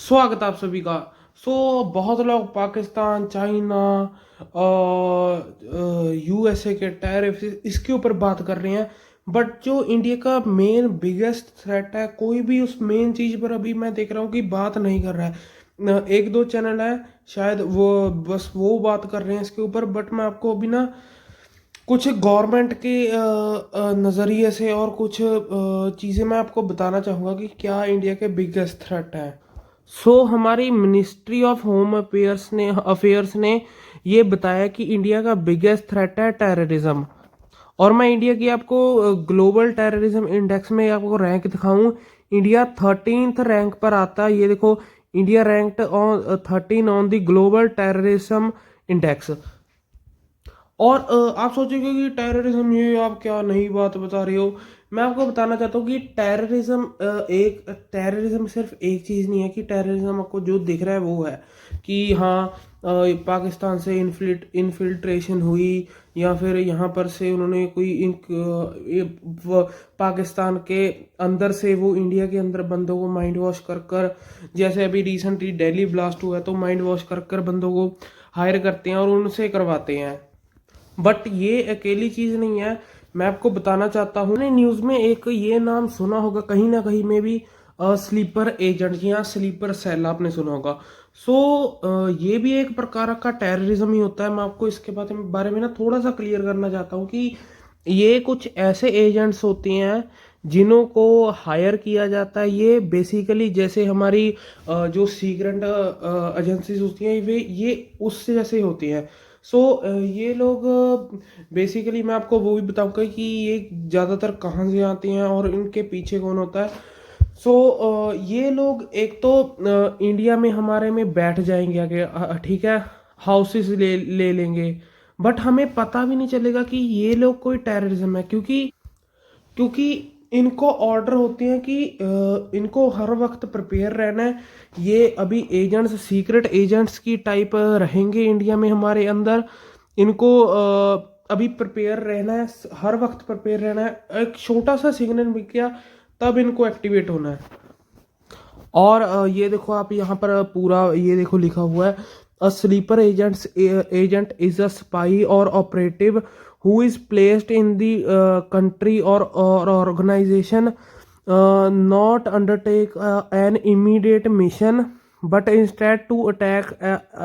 स्वागत है आप सभी का। बहुत लोग पाकिस्तान, चाइना यूएसए के टैरिफ इसके ऊपर बात कर रहे हैं। बट जो इंडिया का मेन बिगेस्ट थ्रेट है, कोई भी उस मेन चीज़ पर अभी मैं देख रहा हूँ कि बात नहीं कर रहा है। एक दो चैनल है शायद वो बस वो बात कर रहे हैं इसके ऊपर। बट मैं आपको अभी ना कुछ गवर्नमेंट के नज़रिए से और कुछ चीज़ें मैं आपको बताना चाहूँगा कि क्या इंडिया के बिगेस्ट थ्रेट है। हमारी मिनिस्ट्री ऑफ होम अफेयर्स ने ये बताया कि इंडिया का बिगेस्ट थ्रेट है टेररिज्म। और मैं इंडिया की आपको ग्लोबल टेररिज्म इंडेक्स में आपको रैंक दिखाऊं, इंडिया 13th रैंक पर आता है। ये देखो, India ranked on 13 on the global terrorism index. और आप सोचोगे कि टेररिज्म, ये आप क्या नई बात बता रहे हो। मैं आपको बताना चाहता हूँ कि टेररिज्म सिर्फ एक चीज़ नहीं है कि टेररिज्म आपको जो दिख रहा है वो है कि हाँ पाकिस्तान से इन्फिल्ट्रेशन हुई, या फिर यहाँ पर से उन्होंने कोई पाकिस्तान के अंदर से वो इंडिया के अंदर बंदों को माइंड वॉश कर कर, जैसे अभी रिसेंटली दिल्ली ब्लास्ट हुआ है तो माइंड वॉश कर कर बंदों को हायर करते हैं और उनसे करवाते हैं। बट ये अकेली चीज नहीं है। मैं आपको बताना चाहता हूँ, मैंने न्यूज में एक ये नाम सुना होगा कहीं ना कहीं में भी, स्लीपर एजेंट या स्लीपर सेल आपने सुना होगा। ये भी एक प्रकार का टेररिज्म ही होता है। मैं आपको इसके बारे में ना थोड़ा सा क्लियर करना चाहता हूँ कि ये कुछ ऐसे एजेंट्स होते हैं जिन्हों को हायर किया जाता है। ये बेसिकली जैसे हमारी जो सीक्रेट एजेंसीज होती हैं वे ये उससे जैसे होती हैं। ये लोग बेसिकली मैं आपको वो भी बताऊंगा कि ये ज़्यादातर कहाँ से आते हैं और इनके पीछे कौन होता है। ये लोग एक तो इंडिया में हमारे में बैठ जाएंगे आगे, ठीक है, हाउसेस ले ले लेंगे। बट हमें पता भी नहीं चलेगा कि ये लोग कोई टेररिज्म है, क्योंकि क्योंकि इनको ऑर्डर होते हैं कि इनको हर वक्त प्रिपेयर रहना है। ये अभी एजेंट्स, सीक्रेट एजेंट्स की टाइप रहेंगे इंडिया में हमारे अंदर। इनको अभी प्रिपेयर रहना है, हर वक्त प्रिपेयर रहना है। एक छोटा सा सिग्नल मिल गया तब इनको एक्टिवेट होना है। और ये देखो आप यहाँ पर पूरा ये देखो लिखा हुआ है, a sleeper agent is a spy or operative who is placed in the country or organisation not undertake an immediate mission but instead to attack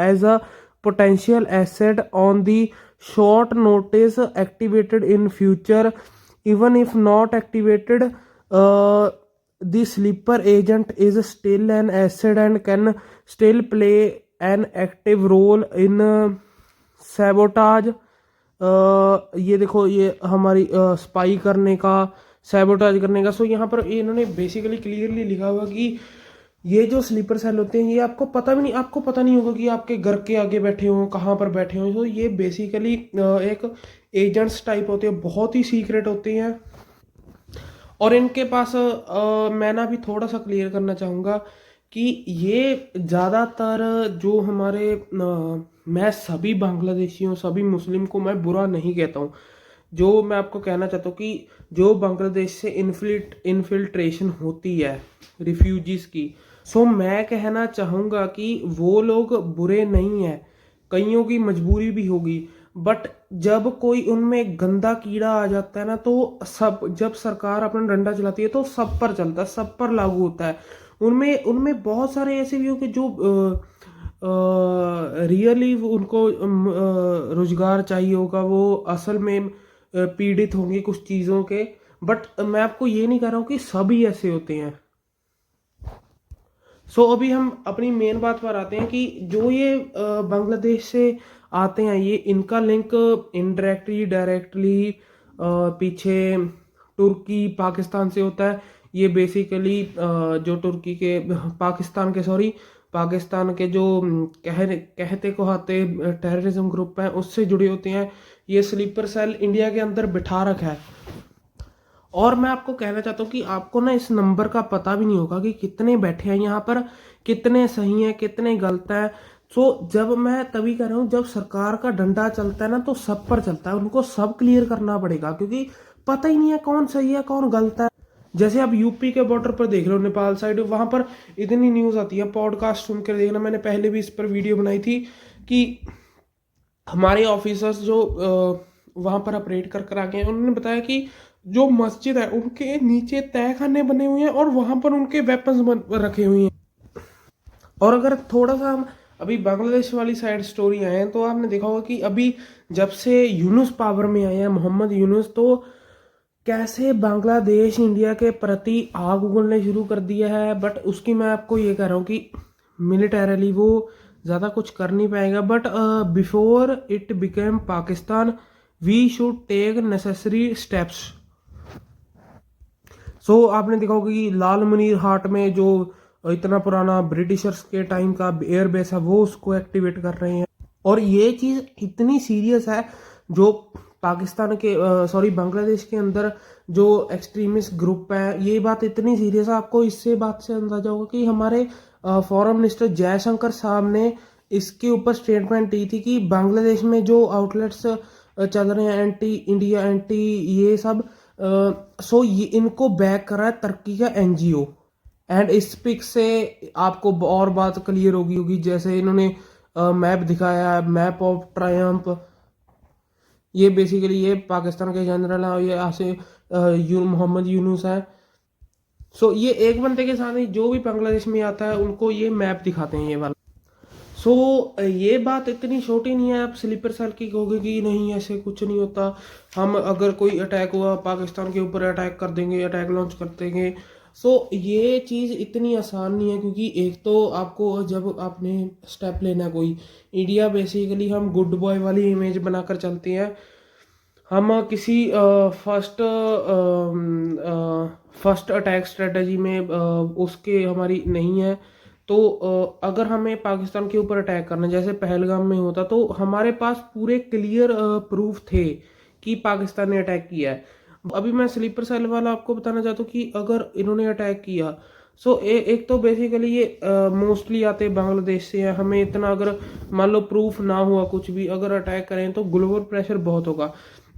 as a potential asset on the short notice, activated in future. Even if not activated, the sleeper agent is still an asset and can still play an active role in sabotage. ये देखो, ये हमारी spy करने का, sabotage करने का। यहाँ पर इन्होंने बेसिकली क्लियरली लिखा हुआ कि ये जो स्लीपर सेल होते हैं ये आपको पता नहीं होगा कि आपके घर के आगे बैठे हों, कहाँ पर बैठे हों। ये बेसिकली एक एजेंट्स टाइप होते हैं, बहुत ही सीक्रेट होते हैं। और इनके पास मैं ना भी थोड़ा सा क्लियर करना चाहूँगा कि ये ज़्यादातर जो हमारे मैं सभी बांग्लादेशियों, सभी मुस्लिम को मैं बुरा नहीं कहता हूँ। जो मैं आपको कहना चाहता हूँ कि जो बांग्लादेश से इन्फिल्ट्रेशन होती है रिफ्यूजीज की, मैं कहना चाहूँगा कि वो लोग बुरे नहीं हैं, कईयों की मजबूरी भी होगी। बट जब कोई उनमें गंदा कीड़ा आ जाता है ना, तो जब सरकार अपना डंडा चलाती है तो सब पर चलता है, सब पर लागू होता है। उनमें उनमें बहुत सारे ऐसे भी होंगे जो रियली उनको रोजगार चाहिए होगा, वो असल में पीड़ित होंगे कुछ चीज़ों के। बट मैं आपको ये नहीं कह रहा हूँ कि सभी ऐसे होते हैं। अभी हम अपनी मेन बात पर आते हैं कि जो ये बांग्लादेश से आते हैं, ये इनका लिंक इनडायरेक्टली डायरेक्टली पीछे तुर्की पाकिस्तान से होता है। ये बेसिकली जो तुर्की के पाकिस्तान के जो कहते को आते टेररिज्म ग्रुप हैं उससे जुड़े होते हैं। ये स्लीपर सेल इंडिया के अंदर बिठा रखा है। और मैं आपको कहना चाहता हूँ कि आपको ना इस नंबर का पता भी नहीं होगा कि कितने बैठे हैं यहाँ पर, कितने सही हैं, कितने गलत हैं। जब मैं तभी कह रहा हूँ, जब सरकार का डंडा चलता है ना तो सब पर चलता है, उनको सब क्लियर करना पड़ेगा, क्योंकि पता ही नहीं है कौन सही है कौन गलत है। जैसे आप यूपी के बॉर्डर पर देख लो, नेपाल साइड, वहाँ पर इतनी न्यूज़ आती है, पॉडकास्ट सुन कर देखना, मैंने पहले भी इस पर वीडियो बनाई थी कि हमारे ऑफिसर्स जो वहाँ पर ऑपरेट कर कर आ गए हैं, उन्होंने बताया कि जो मस्जिद है उनके नीचे तह खाने बने हुए हैं और वहाँ पर उनके वेपन्स रखे हुए हैं। और अगर थोड़ा सा हम अभी बांग्लादेश वाली साइड स्टोरी आए हैं, तो आपने देखा होगा कि अभी जब से यूनुस पावर में आए हैं, मोहम्मद यूनुस, तो कैसे बांग्लादेश इंडिया के प्रति आग उगलने शुरू कर दिया है। बट उसकी मैं आपको ये कह रहा हूँ कि मिलिटरली वो ज़्यादा कुछ कर नहीं पाएगा, but before it became Pakistan we should take necessary steps. So आपने देखा होगा कि लाल मुनीर हाट में जो इतना पुराना ब्रिटिशर्स के टाइम का एयर बेस है, वो उसको एक्टिवेट कर रहे हैं। और ये चीज़ इतनी सीरियस है, जो पाकिस्तान के सॉरी बांग्लादेश के अंदर जो एक्सट्रीमिस्ट ग्रुप है, ये बात इतनी सीरियस है। आपको इससे बात से अंदाजा होगा कि हमारे फॉरेन मिनिस्टर जयशंकर साहब ने इसके ऊपर स्टेटमेंट दी थी कि बांग्लादेश में जो आउटलेट्स चल रहे हैं एंटी इंडिया, एंटी ये सब, सो ये इनको बैक कर रहा है तुर्की का एनजीओ। एंड इस पिक से आपको और बात क्लियर होगी जैसे इन्होंने मैप दिखाया है, मैप ऑफ ट्रायम्फ। ये बेसिकली ये पाकिस्तान के जनरल है, ये यहाँ से मोहम्मद यूनुस है। सो ये एक बंदे के साथ ही जो भी बांग्लादेश में आता है उनको ये मैप दिखाते हैं, ये वाला। सो ये बात इतनी छोटी नहीं है, आप स्लीपर सेल की कहोगे कि नहीं ऐसे कुछ नहीं होता, हम अगर कोई अटैक हुआ पाकिस्तान के ऊपर अटैक कर देंगे, अटैक लॉन्च कर देंगे। सो ये चीज़ इतनी आसान नहीं है, क्योंकि एक तो आपको जब आपने स्टेप लेना है कोई, इंडिया बेसिकली हम गुड बॉय वाली इमेज बनाकर चलते हैं। हम किसी फर्स्ट अटैक स्ट्रेटजी में उसके हमारी नहीं है। तो अगर हमें पाकिस्तान के ऊपर अटैक करना जैसे पहलगाम में होता, तो हमारे पास पूरे क्लियर प्रूफ थे कि पाकिस्तान ने अटैक किया है। अभी मैं स्लीपर सेल वाला आपको बताना चाहता हूँ कि अगर इन्होंने अटैक किया, सो एक तो बेसिकली ये मोस्टली आते बांग्लादेश से हैं। हमें इतना अगर मान लो प्रूफ ना हुआ कुछ भी, अगर अटैक करें तो ग्लोबल प्रेशर बहुत होगा।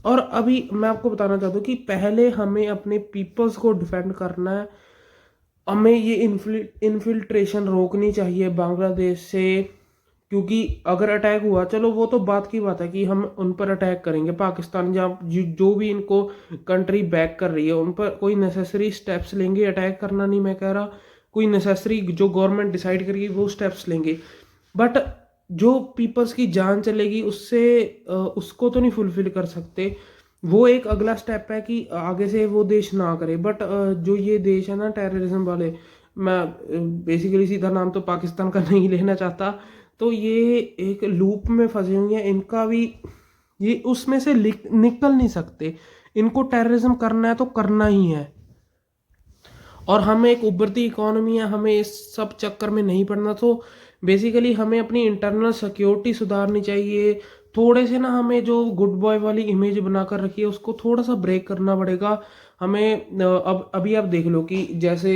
और अभी मैं आपको बताना चाहता हूँ कि पहले हमें अपने पीपल्स को डिफेंड करना है। हमें ये इन्फिल्ट्रेशन रोकनी चाहिए बांग्लादेश से, क्योंकि अगर अटैक हुआ, चलो वो तो बात की बात है कि हम उन पर अटैक करेंगे, पाकिस्तान या जो भी इनको कंट्री बैक कर रही है उन पर कोई नेसेसरी स्टेप्स लेंगे। अटैक करना नहीं मैं कह रहा, कोई नेसेसरी जो गवर्नमेंट डिसाइड करेगी वो स्टेप्स लेंगे। बट जो पीपल्स की जान चलेगी उससे उसको तो नहीं फुलफिल कर सकते। वो एक अगला स्टेप है कि आगे से वो देश ना करे। बट जो ये देश है ना टेररिज्म वाले, मैं बेसिकली सीधा नाम तो पाकिस्तान का नहीं लेना चाहता, तो ये एक लूप में फंसे हुए हैं। इनका भी ये उसमें से निकल नहीं सकते। इनको टेररिज्म करना है तो करना ही है। और हमें एक उभरती इकोनॉमी है, हमें इस सब चक्कर में नहीं पड़ना। तो बेसिकली हमें अपनी इंटरनल सिक्योरिटी सुधारनी चाहिए। थोड़े से ना हमें जो गुड बॉय वाली इमेज बनाकर रखी है उसको थोड़ा सा ब्रेक करना पड़ेगा हमें। अब अभी आप देख लो कि जैसे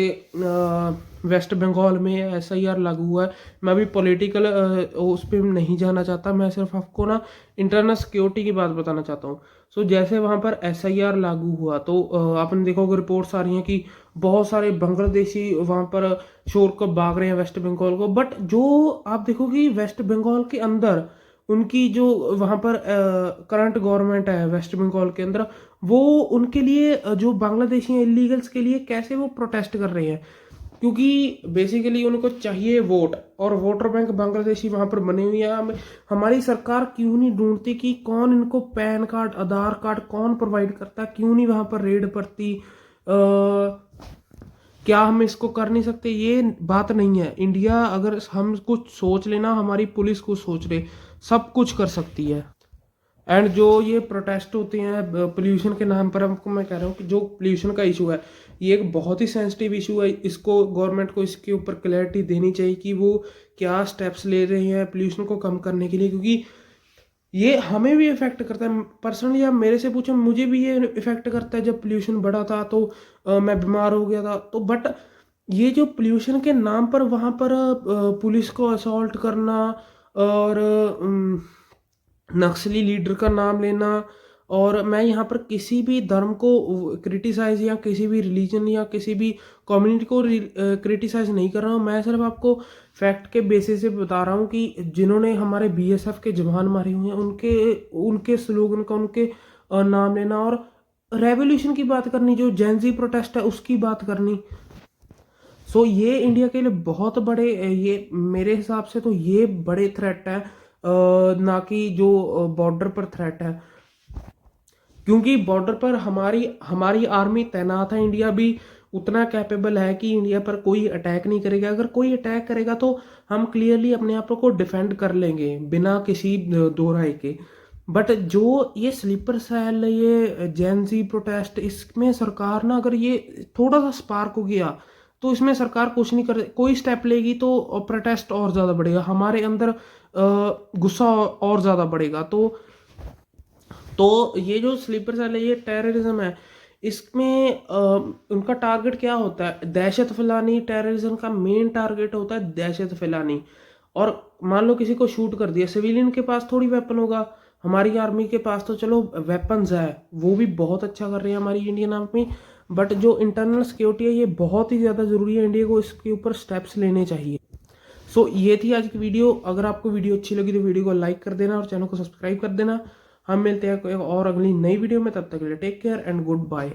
वेस्ट बंगाल में एसआईआर लागू हुआ है। मैं अभी पॉलिटिकल उस पर नहीं जाना चाहता, मैं सिर्फ आपको ना इंटरनल सिक्योरिटी की बात बताना चाहता हूँ। सो जैसे वहाँ पर एसआईआर लागू हुआ, तो आपने देखा होगा रिपोर्ट्स आ रही हैं कि बहुत सारे बांग्लादेशी वहाँ पर छोड़ कर भाग रहे हैं वेस्ट बंगाल को। बट जो आप देखोगे वेस्ट बंगाल के अंदर उनकी जो वहाँ पर करंट गवर्नमेंट है वेस्ट बंगाल के अंदर, वो उनके लिए जो बांग्लादेशी इलीगल्स के लिए कैसे वो प्रोटेस्ट कर रहे हैं, क्योंकि बेसिकली उनको चाहिए वोट। और वोटर बैंक बांग्लादेशी वहाँ पर बने हुए हैं। हमारी सरकार क्यों नहीं ढूंढती कि कौन इनको पैन कार्ड, आधार कार्ड कौन प्रोवाइड करता है, क्यों नहीं वहाँ पर रेड पड़ती। क्या हम इसको कर नहीं सकते? ये बात नहीं है। इंडिया अगर हम कुछ सोच लेना, हमारी पुलिस कुछ सोच ले, सब कुछ कर सकती है। एंड जो ये प्रोटेस्ट होते हैं पोल्यूशन के नाम पर, हमको मैं कह रहा हूँ कि जो पोल्यूशन का इशू है ये एक बहुत ही सेंसिटिव इशू है। इसको गवर्नमेंट को इसके ऊपर क्लैरिटी देनी चाहिए कि वो क्या स्टेप्स ले रहे हैं पोल्यूशन को कम करने के लिए, क्योंकि ये हमें भी इफेक्ट करता है। पर्सनली आप मेरे से पूछो, मुझे भी ये इफेक्ट करता है। जब पोल्यूशन बढ़ा था तो मैं बीमार हो गया था। तो बट ये जो पोल्यूशन के नाम पर वहाँ पर पुलिस को असॉल्ट करना और नक्सली लीडर का नाम लेना और मैं यहाँ पर किसी भी धर्म को क्रिटिसाइज या किसी भी रिलीजन या किसी भी कम्युनिटी को क्रिटिसाइज नहीं कर रहा हूँ। मैं सिर्फ आपको फैक्ट के बेसिस से बता रहा हूँ कि जिन्होंने हमारे बीएसएफ के जवान मारे हुए हैं उनके उनके स्लोगन का, उनके नाम लेना और रेवोल्यूशन की बात करनी, जो जेंजी प्रोटेस्ट है उसकी बात करनी। सो ये इंडिया के लिए बहुत बड़े, ये मेरे हिसाब से तो ये बड़े थ्रेट है, ना कि जो बॉर्डर पर थ्रेट है। क्योंकि बॉर्डर पर हमारी हमारी आर्मी तैनात है। इंडिया भी उतना कैपेबल है कि इंडिया पर कोई अटैक नहीं करेगा। अगर कोई अटैक करेगा तो हम क्लियरली अपने आप को डिफेंड कर लेंगे बिना किसी दो राय के। बट जो ये स्लीपर सेल, ये जेंजी प्रोटेस्ट, इसमें सरकार ना अगर ये थोड़ा सा स्पार्क हो गया तो इसमें सरकार कुछ नहीं कर, कोई स्टेप लेगी तो प्रोटेस्ट और ज़्यादा बढ़ेगा, हमारे अंदर गुस्सा और ज़्यादा बढ़ेगा। तो ये जो स्लीपर सेल है, ये टेररिज्म है। इसमें उनका टारगेट क्या होता है? दहशत फैलानी। टेररिज्म का मेन टारगेट होता है दहशत फैलानी। और मान लो किसी को शूट कर दिया, सिविलियन के पास थोड़ी वेपन होगा। हमारी आर्मी के पास तो चलो वेपन्स है, वो भी बहुत अच्छा कर रही है हमारी इंडियन आर्मी। बट जो इंटरनल सिक्योरिटी है ये बहुत ही ज़्यादा ज़रूरी है, इंडिया को इसके ऊपर स्टेप्स लेने चाहिए। सो ये थी आज की वीडियो। अगर आपको वीडियो अच्छी लगी तो वीडियो को लाइक कर देना और चैनल को सब्सक्राइब कर देना। हम मिलते हैं कोई और अगली नई वीडियो में, तब तक के लिए take care and good bye.